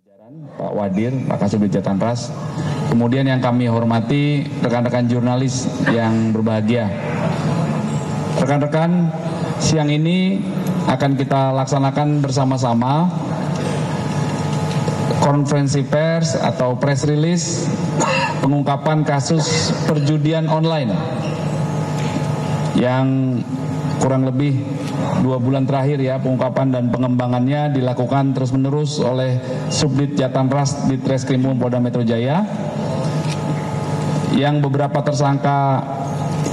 Pak Wadir, Pak Kasubdit Jatanras. Kemudian yang kami hormati rekan-rekan jurnalis yang berbahagia. Rekan-rekan, siang ini akan kita laksanakan bersama-sama konferensi pers atau press release pengungkapan kasus perjudian online yang kurang lebih 2 bulan terakhir ya, pengungkapan dan pengembangannya dilakukan terus-menerus oleh Subdit Jatanras Ditreskrimum Polda Metro Jaya, yang beberapa tersangka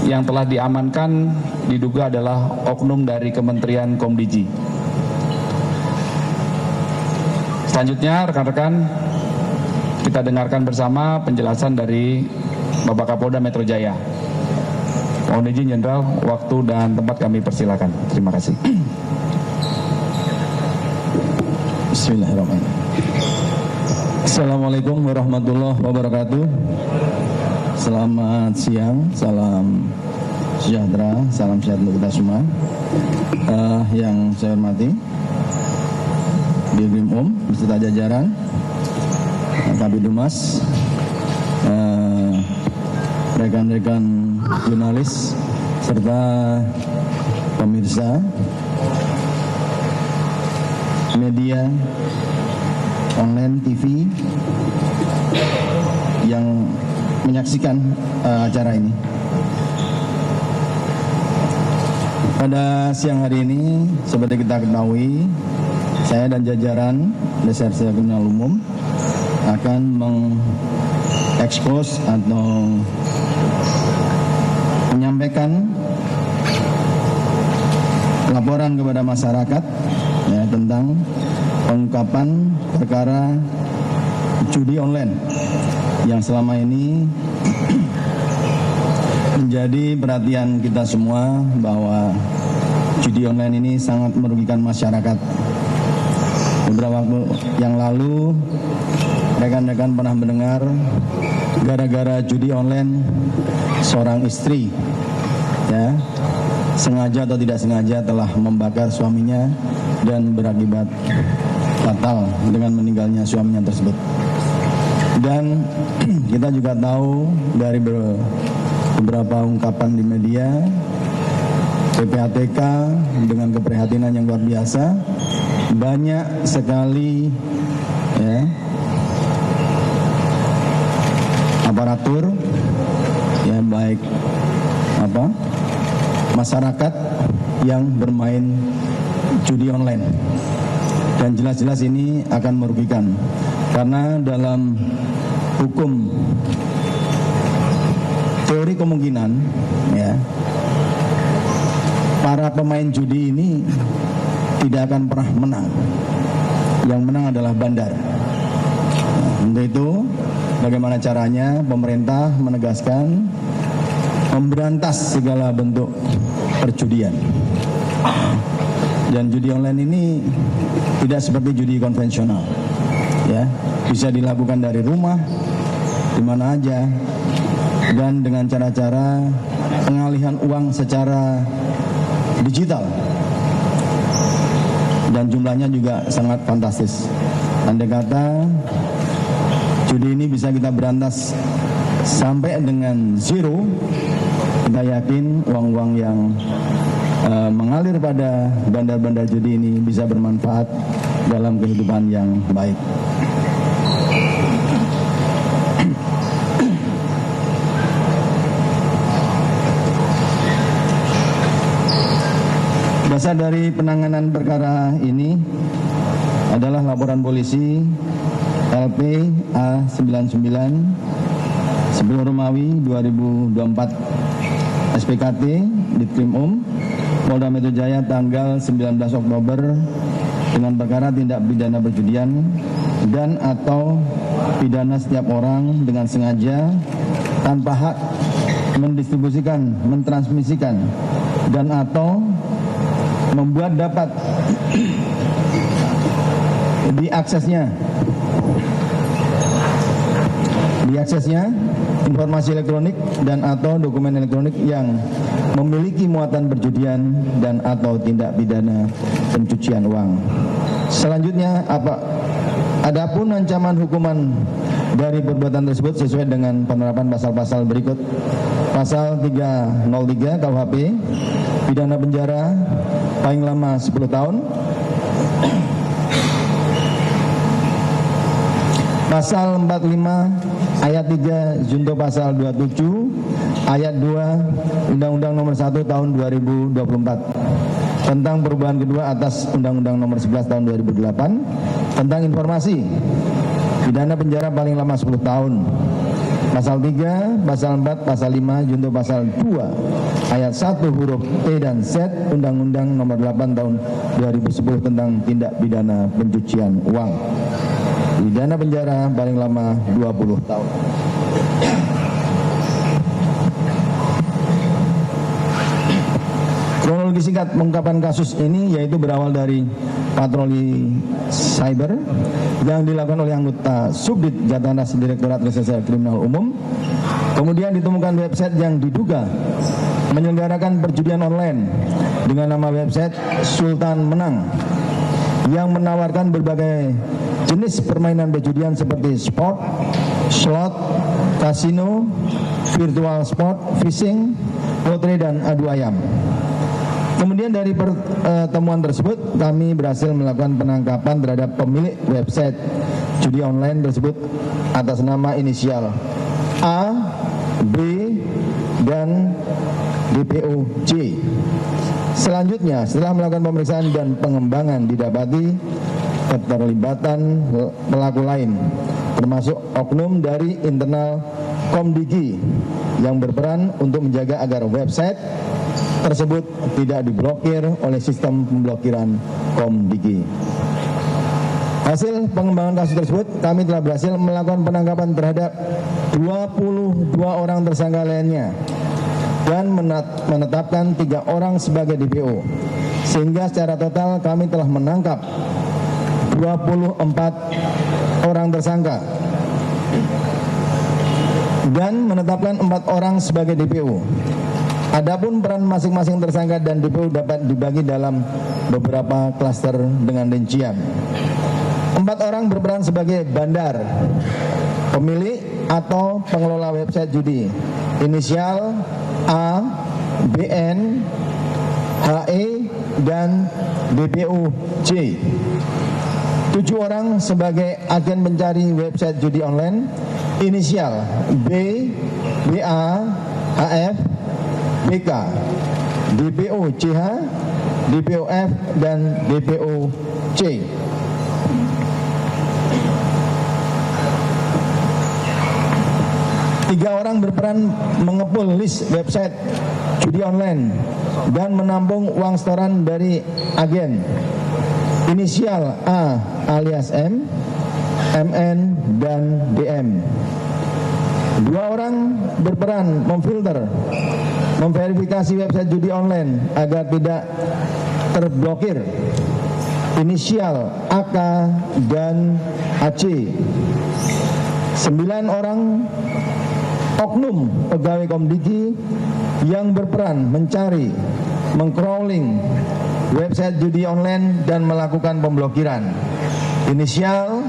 yang telah diamankan diduga adalah oknum dari Kementerian Komdiji. Selanjutnya rekan-rekan, kita dengarkan bersama penjelasan dari Bapak Kapolda Metro Jaya. Mohon izin Jenderal, waktu dan tempat kami persilakan. Terima kasih. Bismillahirrahmanirrahim. Assalamualaikum warahmatullahi wabarakatuh. Selamat siang, salam sejahtera, salam sehat untuk kita semua. Yang saya hormati Dirkrim beserta jajaran, Kabid Humas, rekan-rekan jurnalis serta pemirsa media online TV yang menyaksikan acara ini. Pada siang hari ini, seperti kita ketahui, saya dan jajaran Reserse Kriminal Umum akan mengekspos atau menyampaikan laporan kepada masyarakat ya, tentang pengungkapan perkara judi online yang selama ini menjadi perhatian kita semua, bahwa judi online ini sangat merugikan masyarakat. Beberapa waktu yang lalu rekan-rekan pernah mendengar gara-gara judi online seorang istri ya, sengaja atau tidak sengaja telah membakar suaminya dan berakibat fatal dengan meninggalnya suaminya tersebut. Dan kita juga tahu dari beberapa ungkapan di media, PPATK dengan keprihatinan yang luar biasa, banyak sekali ya, aparatur ya, baik masyarakat yang bermain judi online, dan jelas-jelas ini akan merugikan, karena dalam hukum teori kemungkinan ya, para pemain judi ini tidak akan pernah menang. Yang menang adalah bandar. Untuk itu, bagaimana caranya pemerintah menegaskan memberantas segala bentuk perjudian. Dan judi online ini tidak seperti judi konvensional, ya, bisa dilakukan dari rumah, di mana aja, dan dengan cara-cara pengalihan uang secara digital. Dan jumlahnya juga sangat fantastis. Andai kata judi ini bisa kita berantas sampai dengan zero, kita yakin uang-uang yang mengalir pada bandar-bandar judi ini bisa bermanfaat dalam kehidupan yang baik. Dasar dari penanganan perkara ini adalah laporan polisi LP A99 10 Romawi 2024 SPKT Ditkrim Polda Metro Jaya tanggal 19 Oktober dengan perkara tindak pidana perjudian dan atau pidana setiap orang dengan sengaja tanpa hak mendistribusikan, mentransmisikan dan atau membuat dapat diaksesnya informasi elektronik dan atau dokumen elektronik yang memiliki muatan perjudian dan atau tindak pidana pencucian uang. Selanjutnya Adapun ancaman hukuman dari perbuatan tersebut sesuai dengan penerapan pasal-pasal berikut. Pasal 303 KUHP, pidana penjara paling lama 10 tahun. Pasal 45 ayat 3 junto pasal 27 ayat 2 Undang-Undang Nomor 1 Tahun 2024 tentang perubahan kedua atas Undang-Undang Nomor 11 Tahun 2008 tentang informasi, pidana penjara paling lama 10 tahun. Pasal 3, pasal 4, pasal 5 junto pasal 2 ayat 1 huruf T dan Z Undang-Undang Nomor 8 Tahun 2010 tentang tindak pidana pencucian uang. Pidana penjara paling lama 20 tahun. Kronologi singkat pengungkapan kasus ini yaitu berawal dari patroli cyber yang dilakukan oleh anggota Subdit Jatahnas Direktorat Reserse Kriminal Umum. Kemudian ditemukan website yang diduga menyelenggarakan perjudian online dengan nama website Sultan Menang yang menawarkan berbagai jenis permainan perjudian seperti sport, slot, kasino, virtual sport, fishing, lotre, dan adu ayam. Kemudian dari pertemuan tersebut kami berhasil melakukan penangkapan terhadap pemilik website judi online tersebut atas nama inisial A, B, dan DPOJ. Selanjutnya setelah melakukan pemeriksaan dan pengembangan didapati keterlibatan pelaku lain termasuk oknum dari internal Komdigi yang berperan untuk menjaga agar website tersebut tidak diblokir oleh sistem pemblokiran Komdigi. Hasil pengembangan kasus tersebut, kami telah berhasil melakukan penangkapan terhadap 22 orang tersangka lainnya dan menetapkan 3 orang sebagai DPO. Sehingga secara total kami telah menangkap 24 orang tersangka dan menetapkan 4 orang sebagai DPO. Adapun peran masing-masing tersangka dan DPO dapat dibagi dalam beberapa klaster dengan rincian. 4 orang berperan sebagai bandar, pemilik atau pengelola website judi, inisial A, BN, HE, dan DPOJ. 7 orang sebagai agen pencari website judi online, inisial B, BA, HF, BK, DPOCH, DPOF, dan DPOC. Tiga orang berperan mengepul list website judi online dan menampung uang setoran dari agen inisial A alias M, MN, dan DM. 2 orang berperan memfilter, memverifikasi website judi online agar tidak terblokir, inisial AK dan AC. 9 orang oknum pegawai Komdigi yang berperan mencari, mengcrawling website judi online dan melakukan pemblokiran, inisial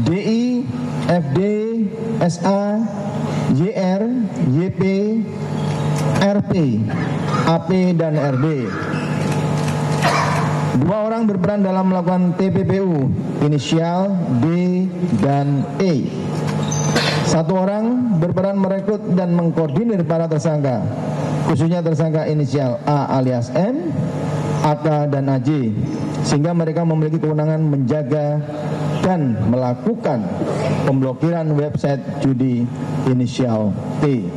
DI, FD, SA, YR, YP, RP, AP, dan RD. 2 orang berperan dalam melakukan TPPU, inisial D dan E. 1 orang berperan merekrut dan mengkoordinir para tersangka, khususnya tersangka inisial A alias M, AK, dan AJ, sehingga mereka memiliki kewenangan menjaga dan melakukan pemblokiran website judi inisial T.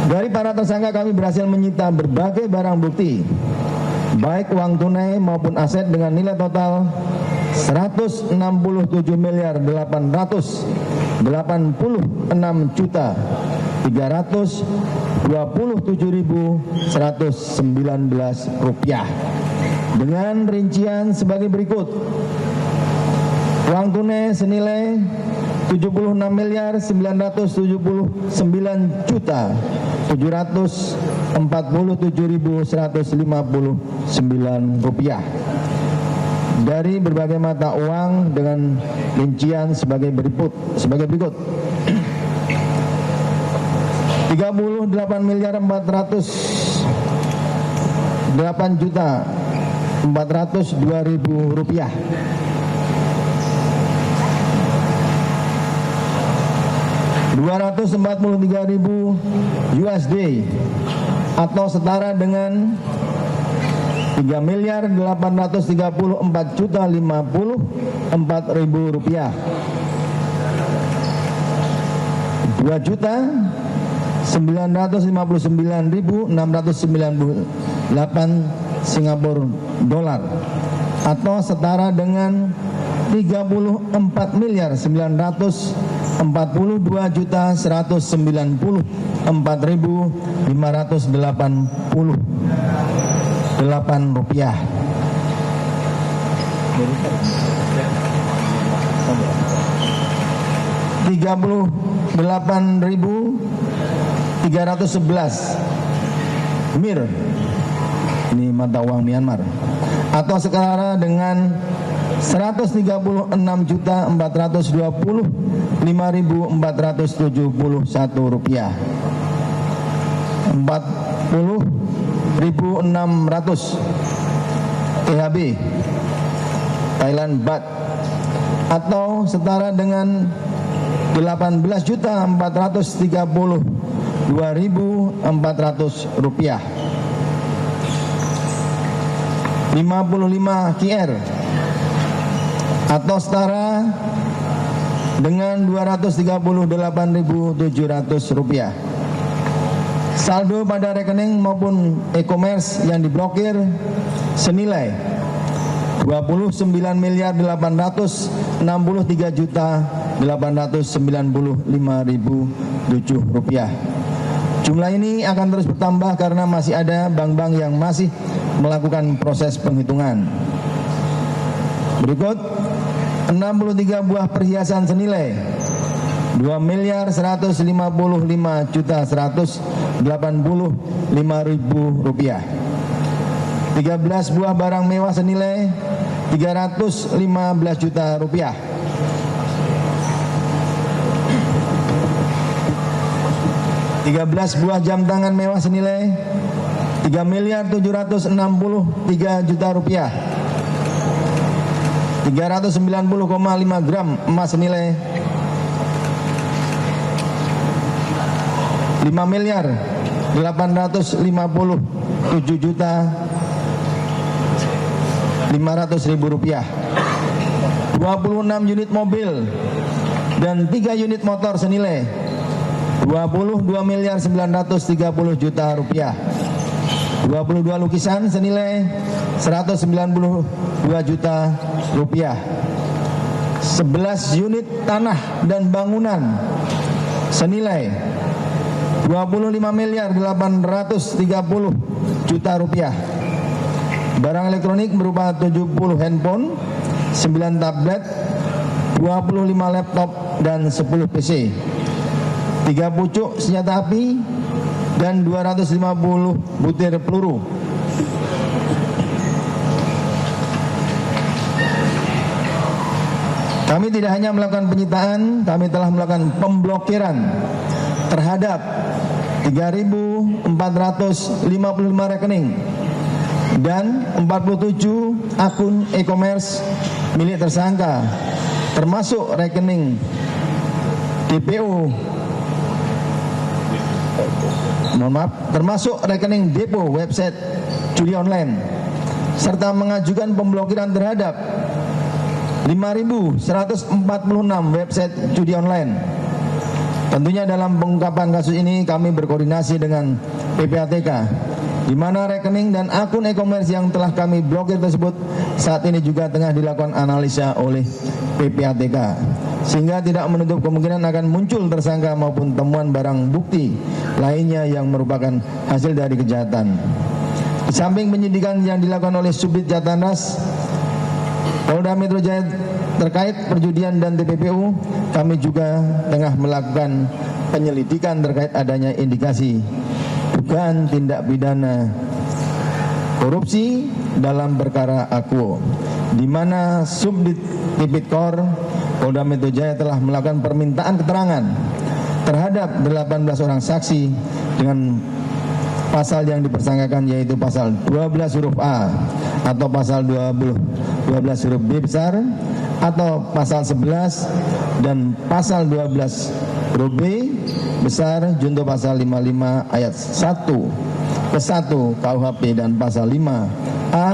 Dari para tersangka kami berhasil menyita berbagai barang bukti, baik uang tunai maupun aset dengan nilai total 160.327.119 rupiah dengan rincian sebagai berikut. Uang tunai senilai 76.979.747.159 rupiah. dari berbagai mata uang dengan rincian sebagai berikut. 38.408.402.000 rupiah. 243.000 USD atau setara dengan 3.834.054.000 rupiah. 2.959.698 Singapura dolar atau setara dengan 34.942.194.588 rupiah. 38.311 mir, ini mata uang Myanmar, atau setara dengan 136.420.541 rupiah. 40.600 THB Thailand Baht atau setara dengan 18.432.400 rupiah. 55 KR atau setara dengan 238.700 rupiah. Saldo pada rekening maupun e-commerce yang diblokir senilai 29.863.895.007 rupiah. Jumlah ini akan terus bertambah karena masih ada bank-bank yang masih melakukan proses penghitungan. Berikut 63 buah perhiasan senilai 2.155.185.000 rupiah. 13 buah barang mewah senilai 315 juta rupiah. 13 buah jam tangan mewah senilai 3.763.000.000 rupiah. 390,5 gram emas senilai 5.857.500.000 rupiah. 26 unit mobil dan 3 unit motor senilai 22.930.000.000 rupiah. 22 lukisan senilai 192 juta rupiah. 11 unit tanah dan bangunan senilai 25.830.000.000 rupiah. Barang elektronik berupa 70 handphone, 9 tablet, 25 laptop dan 10 PC, 3 pucuk senjata api dan 250 butir peluru. Kami tidak hanya melakukan penyitaan, kami telah melakukan pemblokiran terhadap 3.455 rekening dan 47 akun e-commerce milik tersangka, termasuk rekening termasuk rekening depo website judi online, serta mengajukan pemblokiran terhadap 5.146 website judi online. Tentunya dalam pengungkapan kasus ini kami berkoordinasi dengan PPATK, di mana rekening dan akun e-commerce yang telah kami blokir tersebut saat ini juga tengah dilakukan analisa oleh PPATK, sehingga tidak menutup kemungkinan akan muncul tersangka maupun temuan barang bukti lainnya yang merupakan hasil dari kejahatan. Di samping penyidikan yang dilakukan oleh Subdit Jatanras Polda Metro Jaya terkait perjudian dan TPPU, kami juga tengah melakukan penyelidikan terkait adanya indikasi dugaan tindak pidana korupsi dalam perkara Akuo. di mana Subdit Tipikor Polda Metro Jaya telah melakukan permintaan keterangan terhadap 18 orang saksi dengan pasal yang dipersangkakan, yaitu pasal 12 huruf A atau pasal 12 huruf B besar atau pasal 11 dan pasal 12 huruf B besar junto pasal 55 ayat 1 ke 1 KUHP dan pasal 5A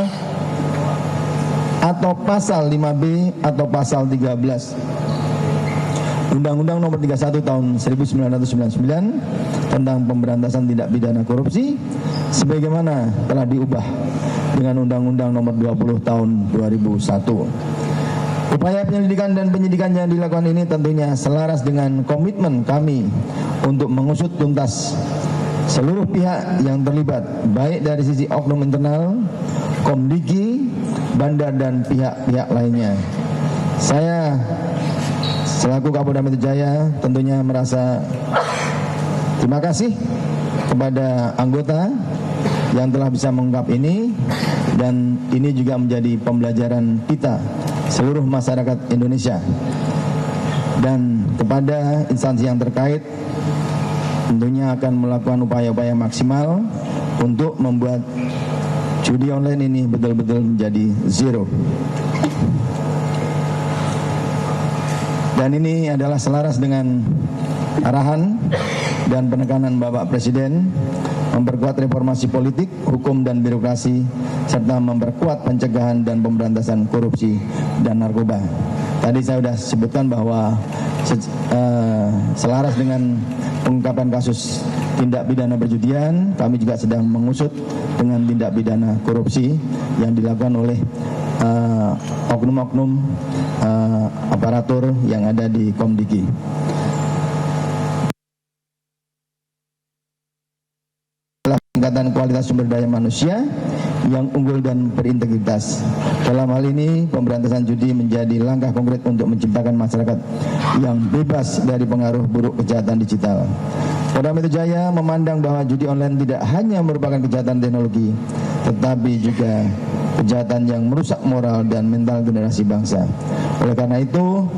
atau pasal 5B atau pasal 13 Undang-Undang Nomor 31 Tahun 1999 tentang pemberantasan tindak pidana korupsi sebagaimana telah diubah dengan Undang-Undang Nomor 20 Tahun 2001. Upaya penyelidikan dan penyidikan yang dilakukan ini tentunya selaras dengan komitmen kami untuk mengusut tuntas seluruh pihak yang terlibat, baik dari sisi oknum internal, Komdiki, bandar dan pihak-pihak lainnya. Saya selaku Kapolda Metro Jaya tentunya merasa terima kasih kepada anggota yang telah bisa mengungkap ini, dan ini juga menjadi pembelajaran kita seluruh masyarakat Indonesia. Dan kepada instansi yang terkait tentunya akan melakukan upaya-upaya maksimal untuk membuat judi online ini betul-betul menjadi zero. Dan ini adalah selaras dengan arahan dan penekanan Bapak Presiden memperkuat reformasi politik, hukum dan birokrasi serta memperkuat pencegahan dan pemberantasan korupsi dan narkoba. Tadi saya sudah sebutkan bahwa selaras dengan pengungkapan kasus tindak pidana perjudian, kami juga sedang mengusut dengan tindak pidana korupsi yang dilakukan oleh oknum-oknum aparatur yang ada di Komdiki. Peningkatan kualitas sumber daya manusia yang unggul dan berintegritas. Dalam hal ini, pemberantasan judi menjadi langkah konkret untuk menciptakan masyarakat yang bebas dari pengaruh buruk kejahatan digital. Polda Metro Jaya memandang bahwa judi online tidak hanya merupakan kejahatan teknologi, tetapi juga kejahatan yang merusak moral dan mental generasi bangsa. Oleh karena itu,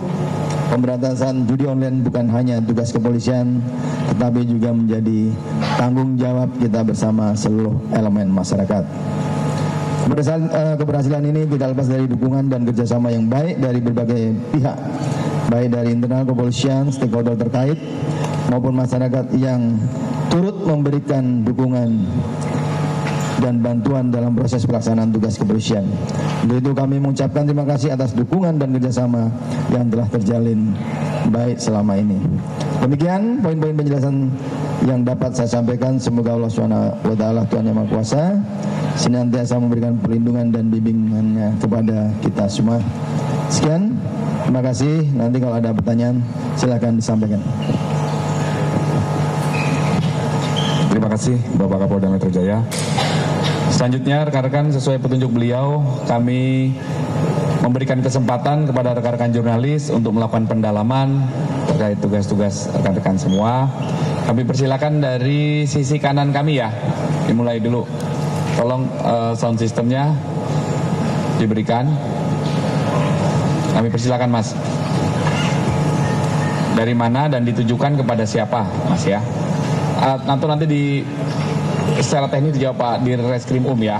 pemberantasan judi online bukan hanya tugas kepolisian, tetapi juga menjadi tanggung jawab kita bersama seluruh elemen masyarakat. Keberhasilan ini tidak lepas dari dukungan dan kerjasama yang baik dari berbagai pihak, baik dari internal kepolisian, stakeholder terkait, maupun masyarakat yang turut memberikan dukungan dan bantuan dalam proses pelaksanaan tugas kepolisian. Untuk itu kami mengucapkan terima kasih atas dukungan dan kerjasama yang telah terjalin baik selama ini. Demikian poin-poin penjelasan yang dapat saya sampaikan. Semoga Allah SWT, Tuhan Yang Maha Kuasa, senantiasa memberikan perlindungan dan bimbingannya kepada kita semua. Sekian, terima kasih. Nanti kalau ada pertanyaan silakan disampaikan. Terima kasih Bapak Kapolda Metro Jaya. Selanjutnya rekan-rekan, sesuai petunjuk beliau, kami memberikan kesempatan kepada rekan-rekan jurnalis untuk melakukan pendalaman terkait tugas-tugas rekan-rekan semua. Kami persilakan dari sisi kanan kami ya, dimulai dulu. Tolong sound systemnya diberikan. Kami persilakan Mas. Dari mana dan ditujukan kepada siapa Mas ya? Nanti secara teknis dijawab Pak di Reskrim ya.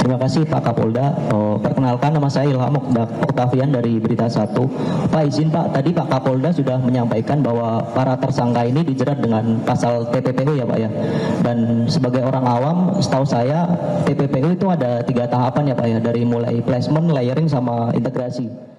Terima kasih Pak Kapolda. Perkenalkan, nama saya Ilham Oktavian dari Berita 1. Pak, izin Pak, tadi Pak Kapolda sudah menyampaikan bahwa para tersangka ini dijerat dengan pasal TPPU ya Pak ya. Dan sebagai orang awam, setahu saya TPPU itu ada 3 tahapan ya Pak ya, dari mulai placement, layering sama integrasi.